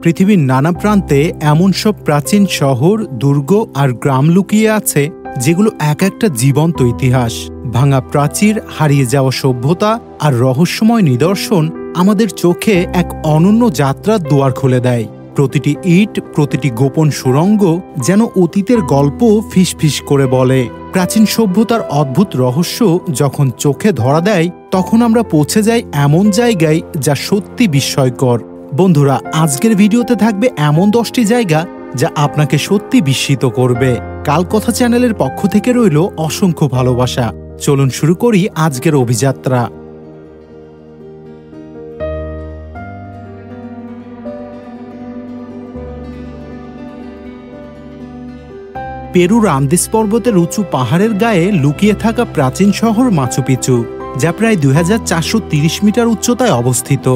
পৃথিবীর নানা প্রান্তে এমন সব প্রাচীন শহর, দুর্গ আর গ্রাম লুকিয়ে আছে যেগুলো এক একটা জীবন্ত ইতিহাস। ভাঙা প্রাচীর, হারিয়ে যাওয়া সভ্যতা আর রহস্যময় নিদর্শন আমাদের চোখে এক অনন্য যাত্রার দুয়ার খুলে দেয়। প্রতিটি ইট, প্রতিটি গোপন সুড়ঙ্গ যেন অতীতের গল্প ফিসফিস করে বলে। প্রাচীন সভ্যতার অদ্ভুত রহস্য যখন চোখে ধরা দেয়, তখন আমরা পৌঁছে যাই এমন জায়গায় যা সত্যি বিস্ময়কর। বন্ধুরা, আজকের ভিডিওতে থাকবে এমন 10টি জায়গা যা আপনাকে সত্যি বিস্মিত করবে। কালকথা চ্যানেলের পক্ষ থেকে রইল অসংখ্য ভালোবাসা। চলুন শুরু করি আজকের অভিযাত্রা। পেরুর আন্দিস পর্বতের উঁচু পাহাড়ের গায়ে লুকিয়ে থাকা প্রাচীন শহর মাচু পিচু, যা প্রায় 2430 মিটার উচ্চতায় অবস্থিত।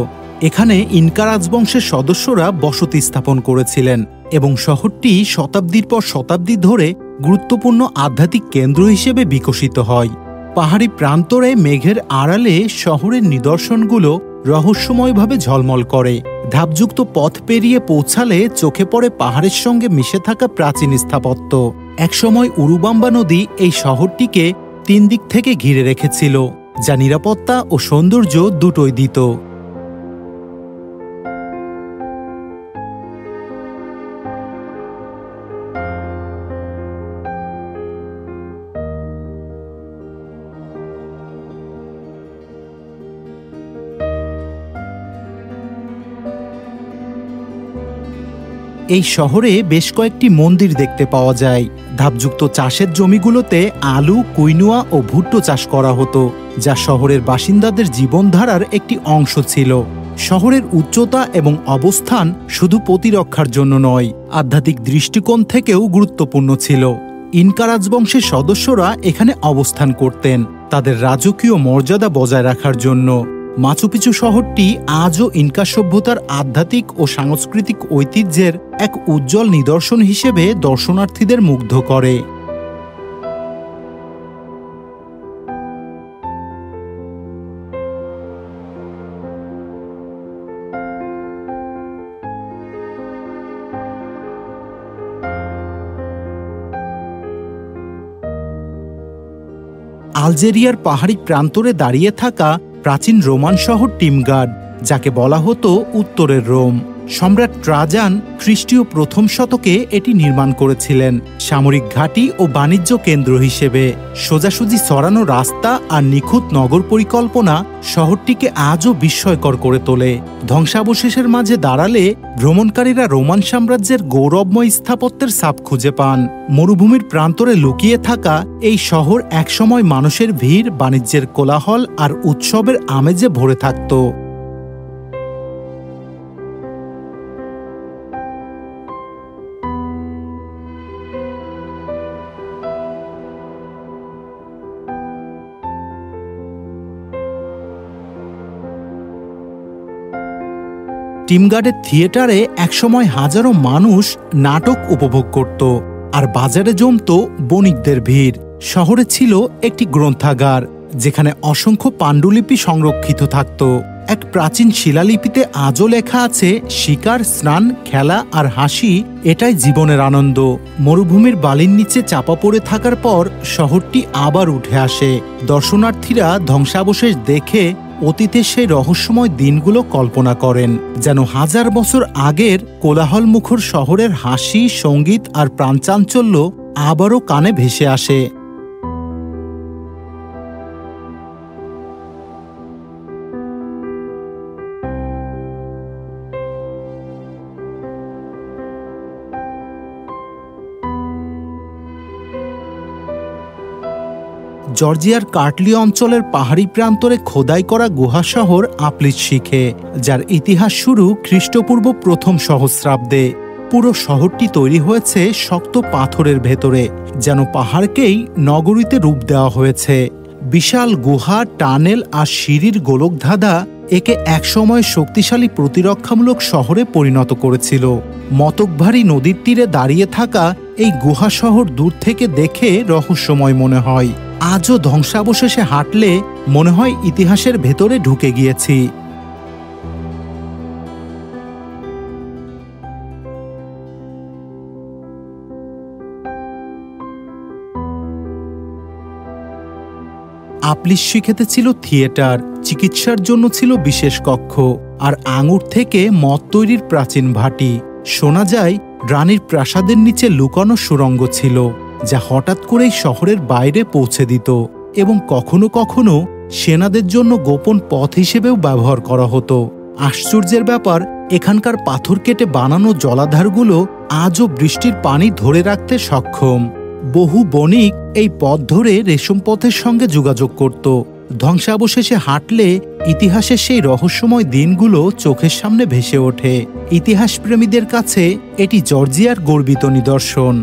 এখানে ইনকা রাজবংশের সদস্যরা বসতি স্থাপন করেছিলেন এবং শহরটি শতাব্দীর পর শতাব্দী ধরে গুরুত্বপূর্ণ আধ্যাত্মিক কেন্দ্র হিসেবে বিকশিত হয়। পাহাড়ি প্রান্তরে মেঘের আড়ালে শহরের নিদর্শনগুলো রহস্যময়ভাবে ঝলমল করে। ধাপযুক্ত পথ পেরিয়ে পৌঁছালে চোখে পড়ে পাহাড়ের সঙ্গে মিশে থাকা প্রাচীন স্থাপত্য। একসময় উরুবাম্বা নদী এই শহরটিকে 3 দিক থেকে ঘিরে রেখেছিল, যা নিরাপত্তা ও সৌন্দর্য দুটোই দিত। এই শহরে বেশ কয়েকটি মন্দির দেখতে পাওয়া যায়। ধাপযুক্ত চাষের জমিগুলোতে আলু, কুইনোয়া ও ভুট্টো চাষ করা হতো, যা শহরের বাসিন্দাদের জীবনধারার একটি অংশ ছিল। শহরের উচ্চতা এবং অবস্থান শুধু প্রতিরক্ষার জন্য নয়, আধ্যাত্মিক দৃষ্টিকোণ থেকেও গুরুত্বপূর্ণ ছিল। ইনকা রাজবংশের সদস্যরা এখানে অবস্থান করতেন তাদের রাজকীয় মর্যাদা বজায় রাখার জন্য। মাচু পিচু শহরটি আজও ইনকা সভ্যতার আধ্যাত্মিক ও সাংস্কৃতিক ঐতিহ্যের এক উজ্জ্বল নিদর্শন হিসেবে দর্শনার্থীদের মুগ্ধ করে। আলজেরিয়ার পাহাড়ি প্রান্তরে দাঁড়িয়ে থাকা প্রাচীন রোমান শহর টিমগাড, যাকে বলা হতো উত্তরের রোম। সম্রাট ট্রাজান খ্রিস্টীয় প্রথম শতকে এটি নির্মাণ করেছিলেন সামরিক ঘাঁটি ও বাণিজ্য কেন্দ্র হিসেবে। সোজাসুজি সরানো রাস্তা আর নিখুঁত নগর পরিকল্পনা শহরটিকে আজও বিস্ময়কর করে তোলে। ধ্বংসাবশেষের মাঝে দাঁড়ালে ভ্রমণকারীরা রোমান সাম্রাজ্যের গৌরবময় স্থাপত্যের ছাপ খুঁজে পান। মরুভূমির প্রান্তরে লুকিয়ে থাকা এই শহর একসময় মানুষের ভিড়, বাণিজ্যের কোলাহল আর উৎসবের আমেজে ভরে থাকত। টিমগাডের থিয়েটারে একসময় হাজারো মানুষ নাটক উপভোগ করত, আর বাজারে জমত বণিকদের ভিড়। শহরে ছিল একটি গ্রন্থাগার, যেখানে অসংখ্য পাণ্ডুলিপি সংরক্ষিত থাকত। এক প্রাচীন শিলালিপিতে আজও লেখা আছে, শিকার, স্নান, খেলা আর হাসি এটাই জীবনের আনন্দ। মরুভূমির বালির নিচে চাপা পড়ে থাকার পর শহরটি আবার উঠে আসে। দর্শনার্থীরা ধ্বংসাবশেষ দেখে অতীতের সেই রহস্যময় দিনগুলো কল্পনা করেন, যেন হাজার বছর আগের কোলাহলমুখর শহরের হাসি, সঙ্গীত আর প্রাণচাঞ্চল্য আবারও কানে ভেসে আসে। জর্জিয়ার কার্টলি অঞ্চলের পাহাড়ি প্রান্তরে খোদাই করা গুহা শহর আপলিচ শিখে, যার ইতিহাস শুরু খ্রিস্টপূর্ব প্রথম সহস্রাব্দে। পুরো শহরটি তৈরি হয়েছে শক্ত পাথরের ভেতরে, যেন পাহাড়কেই নগরীতে রূপ দেওয়া হয়েছে। বিশাল গুহা, টানেল আর সিঁড়ির গোলকধাঁধা একে একসময় শক্তিশালী প্রতিরক্ষামূলক শহরে পরিণত করেছিল। মতকভারী নদীর তীরে দাঁড়িয়ে থাকা এই গুহা শহর দূর থেকে দেখে রহস্যময় মনে হয়। আজও ধ্বংসাবশেষে হাঁটলে মনে হয় ইতিহাসের ভেতরে ঢুকে গিয়েছি। আপলিশ খেতে ছিল থিয়েটার, চিকিৎসার জন্য ছিল বিশেষ কক্ষ, আর আঙুর থেকে মদ তৈরির প্রাচীন ভাটি। শোনা যায় রানীর প্রাসাদের নিচে লুকানো সুড়ঙ্গ ছিল, যা হঠাৎ করেই শহরের বাইরে পৌঁছে দিত এবং কখনো কখনো সেনাদের জন্য গোপন পথ হিসেবেও ব্যবহার করা হতো। আশ্চর্যের ব্যাপার, এখানকার পাথর কেটে বানানো জলাধারগুলো আজও বৃষ্টির পানি ধরে রাখতে সক্ষম। বহু বণিক এই পথ ধরে রেশম পথের সঙ্গে যোগাযোগ করত। ধ্বংসাবশেষে হাঁটলে ইতিহাসের সেই রহস্যময় দিনগুলো চোখের সামনে ভেসে ওঠে। ইতিহাসপ্রেমীদের কাছে এটি জর্জিয়ার গর্বিত নিদর্শন।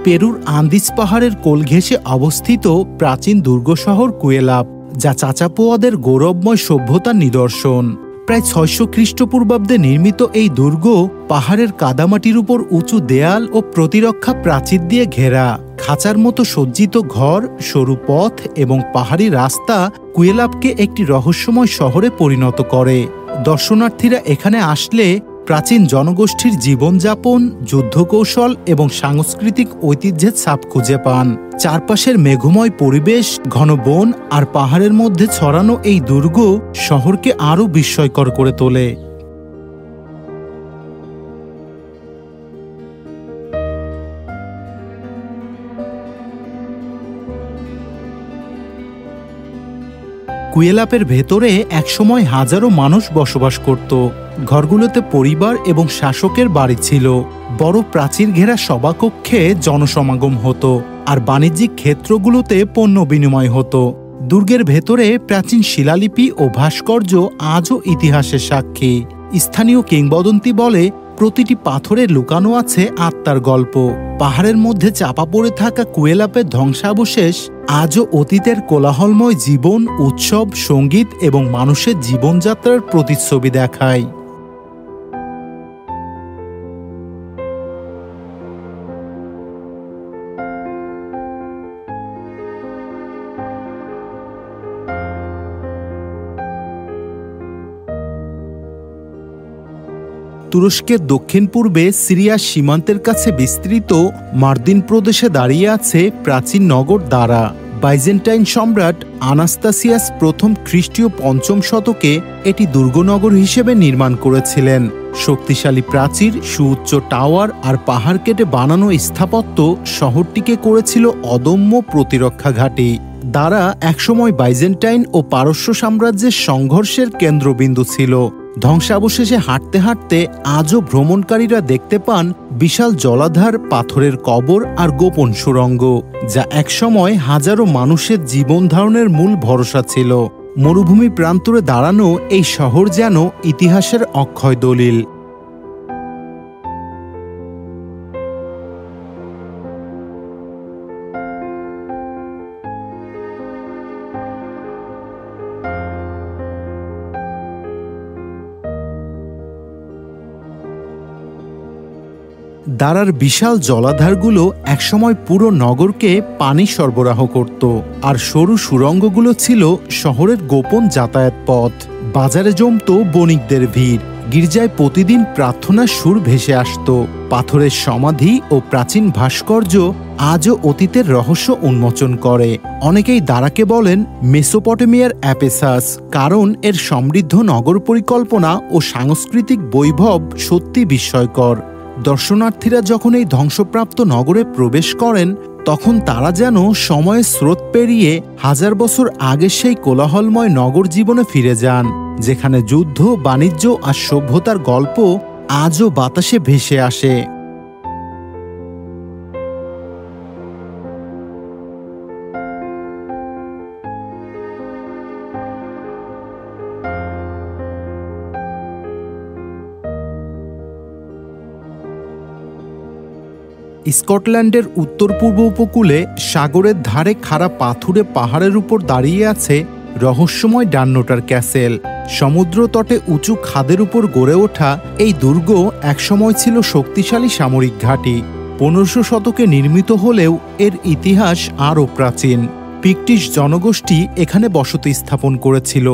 পেরুর আন্দিজ পাহাড়ের কোল ঘেঁষে অবস্থিত প্রাচীন দুর্গ শহর কুয়েলাপ, যা চাচাপোয়াদের গৌরবময় সভ্যতার নিদর্শন। প্রায় ৬০০ খ্রিস্টপূর্বাব্দে নির্মিত এই দুর্গ পাহাড়ের কাদামাটির উপর উঁচু দেয়াল ও প্রতিরক্ষা প্রাচীর দিয়ে ঘেরা। খাঁচার মতো সজ্জিত ঘর, সরু পথ এবং পাহাড়ি রাস্তা কুয়েলাপকে একটি রহস্যময় শহরে পরিণত করে। দর্শনার্থীরা এখানে আসলে প্রাচীন জনগোষ্ঠীর জীবনযাপন, যুদ্ধকৌশল এবং সাংস্কৃতিক ঐতিহ্যের ছাপ খুঁজে পান। চারপাশের মেঘময় পরিবেশ, ঘন বন আর পাহাড়ের মধ্যে ছড়ানো এই দুর্গ শহরকে আরও বিস্ময়কর করে তোলে। কুয়েলাপের ভেতরে একসময় হাজারো মানুষ বসবাস করত। ঘরগুলোতে পরিবার এবং শাসকের বাড়ি ছিল। বড় প্রাচীর ঘেরা সভাকক্ষে জনসমাগম হতো, আর বাণিজ্যিক ক্ষেত্রগুলোতে পণ্য বিনিময় হতো। দুর্গের ভেতরে প্রাচীন শিলালিপি ও ভাস্কর্য আজও ইতিহাসের সাক্ষী। স্থানীয় কিংবদন্তি বলে, প্রতিটি পাথরে লুকানো আছে আত্মার গল্প। পাহাড়ের মধ্যে চাপা পড়ে থাকা কুয়েলাপের ধ্বংসাবশেষ আজও অতীতের কোলাহলময় জীবন, উৎসব, সঙ্গীত এবং মানুষের জীবনযাত্রার প্রতিচ্ছবি দেখায়। তুরস্কের দক্ষিণ পূর্বে সিরিয়ার সীমান্তের কাছে বিস্তৃত মার্দিন প্রদেশে দাঁড়িয়ে আছে প্রাচীন নগর দারা। বাইজেন্টাইন সম্রাট আনাস্তাসিয়াস প্রথম খ্রিস্টীয় ৫ম শতকে এটি দুর্গনগর হিসেবে নির্মাণ করেছিলেন। শক্তিশালী প্রাচীর, সুউচ্চ টাওয়ার আর পাহাড় কেটে বানানো স্থাপত্য শহরটিকে করেছিল অদম্য প্রতিরক্ষা ঘাঁটি। দারা একসময় বাইজেন্টাইন ও পারস্য সাম্রাজ্যের সংঘর্ষের কেন্দ্রবিন্দু ছিল। ধ্বংসাবশেষে হাঁটতে হাঁটতে আজও ভ্রমণকারীরা দেখতে পান বিশাল জলাধার, পাথরের কবর আর গোপন সুড়ঙ্গ, যা একসময় হাজারো মানুষের জীবন ধারণের মূল ভরসা ছিল। মরুভূমি প্রান্তরে দাঁড়ানো এই শহর যেন ইতিহাসের অক্ষয় দলিল। দারার বিশাল জলাধারগুলো একসময় পুরো নগরকে পানি সরবরাহ করত, আর সরু সুড়ঙ্গগুলো ছিল শহরের গোপন যাতায়াত পথ। বাজারে জমত বণিকদের ভিড়, গির্জায় প্রতিদিন প্রার্থনার সুর ভেসে আসত। পাথরের সমাধি ও প্রাচীন ভাস্কর্য আজও অতীতের রহস্য উন্মোচন করে। অনেকেই দারাকে বলেন মেসোপটেমিয়ার অ্যাপেসাস, কারণ এর সমৃদ্ধ নগর পরিকল্পনা ও সাংস্কৃতিক বৈভব সত্যি বিস্ময়কর। দর্শনার্থীরা যখন এই ধ্বংসপ্রাপ্ত নগরে প্রবেশ করেন, তখন তারা যেন সময়ের স্রোত পেরিয়ে হাজার বছর আগে সেই কোলাহলময় নগর জীবনে ফিরে যান, যেখানে যুদ্ধ, বাণিজ্য আর সভ্যতার গল্প আজও বাতাসে ভেসে আসে। স্কটল্যান্ডের উত্তর পূর্ব উপকূলে সাগরের ধারে খাড়া পাথুরে পাহাড়ের উপর দাঁড়িয়ে আছে রহস্যময় ডান্নোটার ক্যাসেল। সমুদ্র তটে উঁচু খাদের উপর গড়ে ওঠা এই দুর্গ একসময় ছিল শক্তিশালী সামরিক ঘাঁটি। ১৫০০ শতকে নির্মিত হলেও এর ইতিহাস আরও প্রাচীন। পিকটিশ জনগোষ্ঠী এখানে বসতি স্থাপন করেছিল।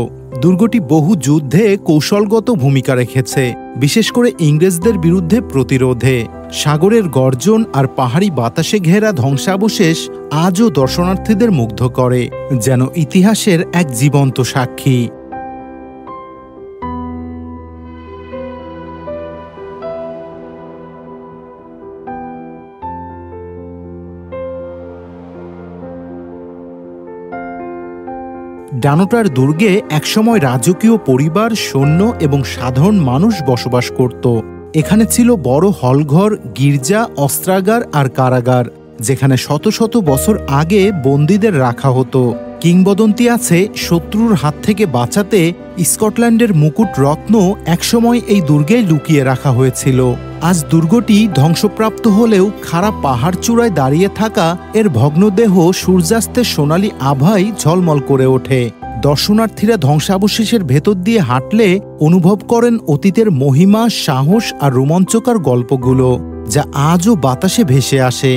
দুর্গটি বহু যুদ্ধে কৌশলগত ভূমিকা রেখেছে, বিশেষ করে ইংরেজদের বিরুদ্ধে প্রতিরোধে। সাগরের গর্জন আর পাহাড়ি বাতাসে ঘেরা ধ্বংসাবশেষ আজও দর্শনার্থীদের মুগ্ধ করে, যেন ইতিহাসের এক জীবন্ত সাক্ষী। ডানোটার দুর্গে একসময় রাজকীয় পরিবার, সৈন্য এবং সাধারণ মানুষ বসবাস করত। এখানে ছিল বড় হলঘর, গির্জা, অস্ত্রাগার আর কারাগার, যেখানে শত শত বছর আগে বন্দীদের রাখা হতো। কিংবদন্তি আছে, শত্রুর হাত থেকে বাঁচাতে স্কটল্যান্ডের মুকুট রত্ন একসময় এই দুর্গেই লুকিয়ে রাখা হয়েছিল। আজ দুর্গটি ধ্বংসপ্রাপ্ত হলেও খাড়া পাহাড় চূড়ায় দাঁড়িয়ে থাকা এর ভগ্নদেহ সূর্যাস্তের সোনালি আভায় ঝলমল করে ওঠে। দর্শনার্থীরা ধ্বংসাবশেষের ভেতর দিয়ে হাঁটলে অনুভব করেন অতীতের মহিমা, সাহস আর রোমাঞ্চকর গল্পগুলো, যা আজও বাতাসে ভেসে আসে।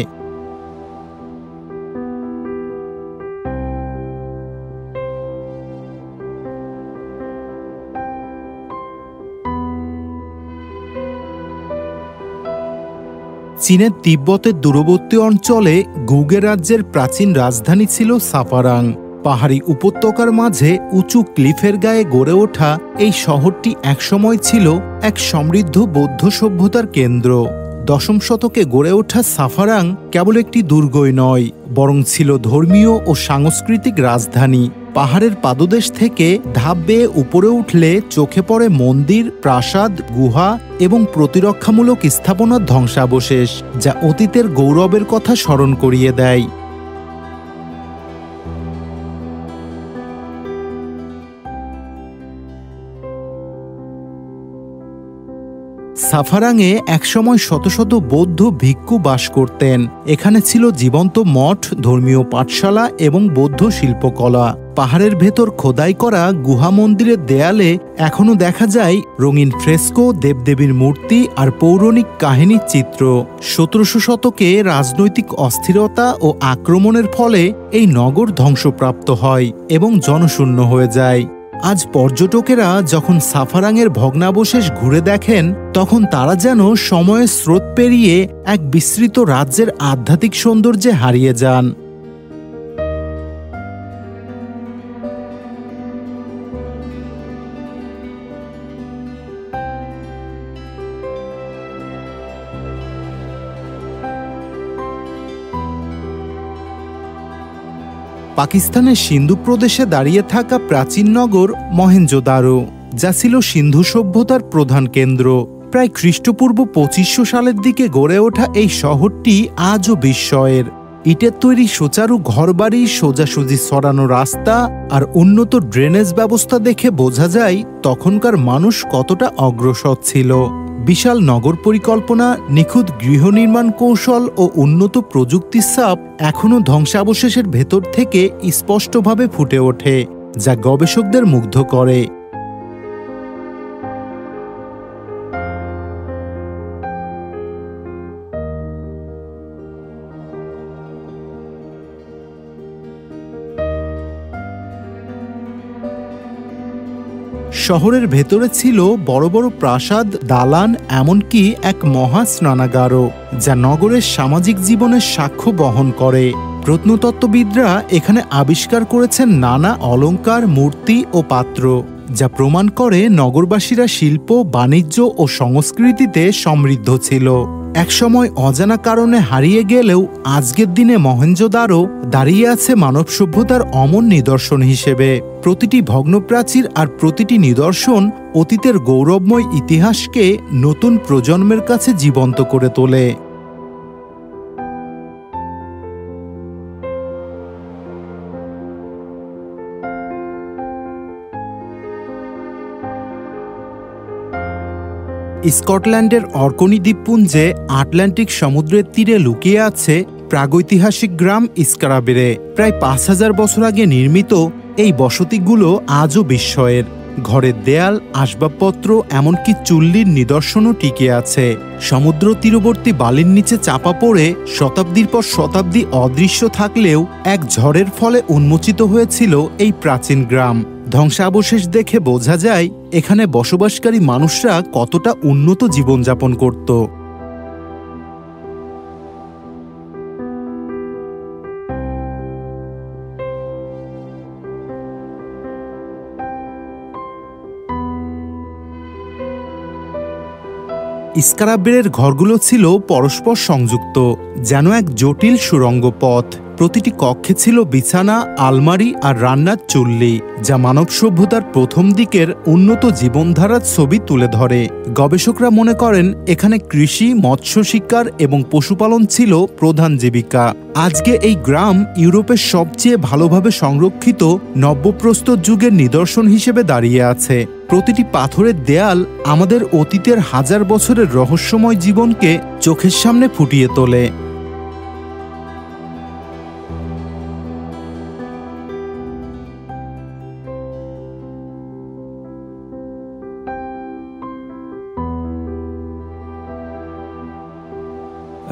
চীনের তিব্বতের দূরবর্তী অঞ্চলে গুগে রাজ্যের প্রাচীন রাজধানী ছিল সাফারাং। পাহাড়ি উপত্যকার মাঝে উঁচু ক্লিফের গায়ে গড়ে ওঠা এই শহরটি একসময় ছিল এক সমৃদ্ধ বৌদ্ধ সভ্যতার কেন্দ্র। দশম শতকে গড়ে ওঠা সাফারাং কেবল একটি দুর্গই নয়, বরং ছিল ধর্মীয় ও সাংস্কৃতিক রাজধানী। পাহাড়ের পাদদেশ থেকে ধাপ বেয়ে উপরে উঠলে চোখে পড়ে মন্দির, প্রাসাদ, গুহা এবং প্রতিরক্ষামূলক স্থাপনার ধ্বংসাবশেষ, যা অতীতের গৌরবের কথা স্মরণ করিয়ে দেয়। সাফারাংয়ে একসময় শত শত বৌদ্ধ ভিক্ষু বাস করতেন। এখানে ছিল জীবন্ত মঠ, ধর্মীয় পাঠশালা এবং বৌদ্ধ শিল্পকলা। পাহাড়ের ভেতর খোদাই করা গুহা মন্দিরের দেয়ালে এখনও দেখা যায় রঙিন ফ্রেস্কো, দেবদেবীর মূর্তি আর পৌরাণিক কাহিনীর চিত্র। 1700 শতকে রাজনৈতিক অস্থিরতা ও আক্রমণের ফলে এই নগর ধ্বংসপ্রাপ্ত হয় এবং জনশূন্য হয়ে যায়। আজ পর্যটকেরা যখন সাফারাংয়ের ভগ্নাবশেষ ঘুরে দেখেন, তখন তারা যেন সময়ের স্রোত পেরিয়ে এক বিস্তৃত রাজ্যের আধ্যাত্মিক সৌন্দর্যে হারিয়ে যান। পাকিস্তানের সিন্ধু প্রদেশে দাঁড়িয়ে থাকা প্রাচীন নগর মহেঞ্জোদারো, যা ছিল সিন্ধু সভ্যতার প্রধান কেন্দ্র। প্রায় খ্রিস্টপূর্ব 2500 সালের দিকে গড়ে ওঠা এই শহরটি আজও বিস্ময়ের। ইটের তৈরি সুচারু ঘরবাড়ি, সোজাসুজি সরানো রাস্তা আর উন্নত ড্রেনেজ ব্যবস্থা দেখে বোঝা যায় তখনকার মানুষ কতটা অগ্রসর ছিল। বিশাল নগর পরিকল্পনা, নিখুঁত গৃহ নির্মাণ কৌশল ও উন্নত প্রযুক্তির ছাপ এখনও ধ্বংসাবশেষের ভেতর থেকে স্পষ্টভাবে ফুটে ওঠে, যা গবেষকদের মুগ্ধ করে। শহরের ভেতরে ছিল বড় বড় প্রাসাদ, দালান, এমনকি এক মহা স্নানাগারও, যা নগরের সামাজিক জীবনের সাক্ষ্য বহন করে। প্রত্নতত্ত্ববিদরা এখানে আবিষ্কার করেছেন নানা অলংকার, মূর্তি ও পাত্র, যা প্রমাণ করে নগরবাসীরা শিল্প, বাণিজ্য ও সংস্কৃতিতে সমৃদ্ধ ছিল। একসময় অজানা কারণে হারিয়ে গেলেও আজকের দিনে মহেঞ্জোদারো দাঁড়িয়ে আছে মানব সভ্যতার অমর নিদর্শন হিসেবে। প্রতিটি ভগ্নপ্রাচীর আর প্রতিটি নিদর্শন অতীতের গৌরবময় ইতিহাসকে নতুন প্রজন্মের কাছে জীবন্ত করে তোলে। স্কটল্যান্ডের অর্কনি দ্বীপপুঞ্জে আটলান্টিক সমুদ্রের তীরে লুকিয়ে আছে প্রাগৈতিহাসিক গ্রাম স্কারাবেরে। প্রায় 5000 বছর আগে নির্মিত এই বসতিগুলো আজও বিস্ময়ের। ঘরের দেয়াল, আসবাবপত্র, এমনকি চুল্লির নিদর্শনও টিকে আছে। সমুদ্র তীরবর্তী বালির নিচে চাপা পড়ে শতাব্দীর পর শতাব্দী অদৃশ্য থাকলেও এক ঝড়ের ফলে উন্মোচিত হয়েছিল এই প্রাচীন গ্রাম। ধ্বংসাবশেষ দেখে বোঝা যায় এখানে বসবাসকারী মানুষরা কতটা উন্নত জীবনযাপন করত। স্কারাবের ঘরগুলো ছিল পরস্পর সংযুক্ত, যেন এক জটিল সুড়ঙ্গ পথ। প্রতিটি কক্ষে ছিল বিছানা, আলমারি আর রান্নার চুল্লি, যা মানব সভ্যতার প্রথম দিকের উন্নত জীবনধারার ছবি তুলে ধরে। গবেষকরা মনে করেন এখানে কৃষি, মৎস্য শিকার এবং পশুপালন ছিল প্রধান জীবিকা। আজকে এই গ্রাম ইউরোপের সবচেয়ে ভালোভাবে সংরক্ষিত নব্যপ্রস্তর যুগের নিদর্শন হিসেবে দাঁড়িয়ে আছে। প্রতিটি পাথরের দেয়াল আমাদের অতীতের হাজার বছরের রহস্যময় জীবনকে চোখের সামনে ফুটিয়ে তোলে।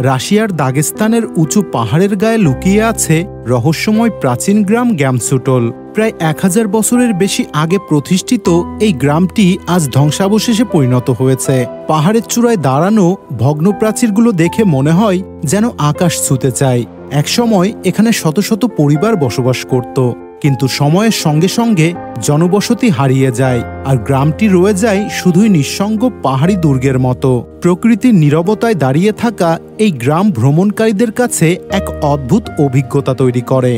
রাশিয়ার দাগেস্তানের উঁচু পাহাড়ের গায়ে লুকিয়ে আছে রহস্যময় প্রাচীন গ্রাম গ্যামসুটল। প্রায় 1000 বছরের বেশি আগে প্রতিষ্ঠিত এই গ্রামটি আজ ধ্বংসাবশেষে পরিণত হয়েছে। পাহাড়ের চূড়ায় দাঁড়ানো ভগ্ন প্রাচীরগুলো দেখে মনে হয় যেন আকাশ ছুঁতে চায়। একসময় এখানে শত শত পরিবার বসবাস করত, কিন্তু সময়ের সঙ্গে সঙ্গে জনবসতি হারিয়ে যায় আর গ্রামটি রয়ে যায় শুধুই নিঃসঙ্গ পাহাড়ি দুর্গের মতো। প্রকৃতির নীরবতায় দাঁড়িয়ে থাকা এই গ্রাম ভ্রমণকারীদের কাছে এক অদ্ভুত অভিজ্ঞতা তৈরি করে।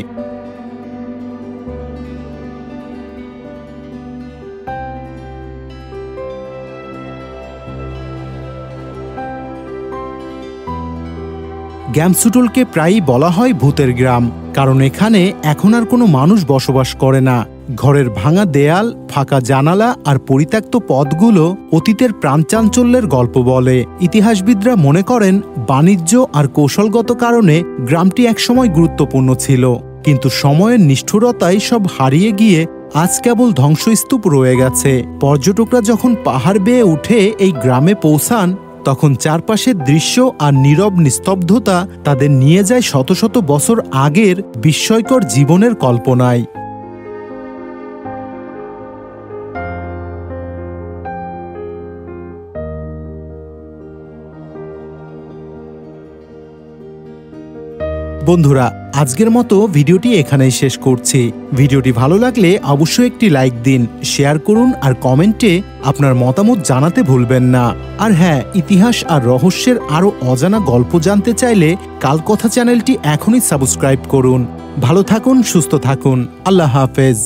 গ্যামসুটলকে প্রায়ই বলা হয় ভূতের গ্রাম, কারণ এখানে এখন আর কোনো মানুষ বসবাস করে না। ঘরের ভাঙা দেয়াল, ফাঁকা জানালা আর পরিত্যক্ত পথগুলো অতীতের প্রাণচাঞ্চল্যের গল্প বলে। ইতিহাসবিদরা মনে করেন বাণিজ্য আর কৌশলগত কারণে গ্রামটি একসময় গুরুত্বপূর্ণ ছিল, কিন্তু সময়ের নিষ্ঠুরতায় সব হারিয়ে গিয়ে আজ কেবল ধ্বংসস্তূপ রয়ে গেছে। পর্যটকরা যখন পাহাড় বেয়ে উঠে এই গ্রামে পৌঁছান, তখন চারপাশের দৃশ্য আর নীরব নিস্তব্ধতা তাদের নিয়ে যায় শত শত বছর আগের বিস্ময়কর জীবনের কল্পনায়। বন্ধুরা, আজকের মতো ভিডিওটি এখানেই শেষ করছি। ভিডিওটি ভালো লাগলে অবশ্যই একটি লাইক দিন, শেয়ার করুন আর কমেন্টে আপনার মতামত জানাতে ভুলবেন না। আর হ্যাঁ, ইতিহাস আর রহস্যের আরও অজানা গল্প জানতে চাইলে কালকথা চ্যানেলটি এখনই সাবস্ক্রাইব করুন। ভালো থাকুন, সুস্থ থাকুন। আল্লাহ হাফেজ।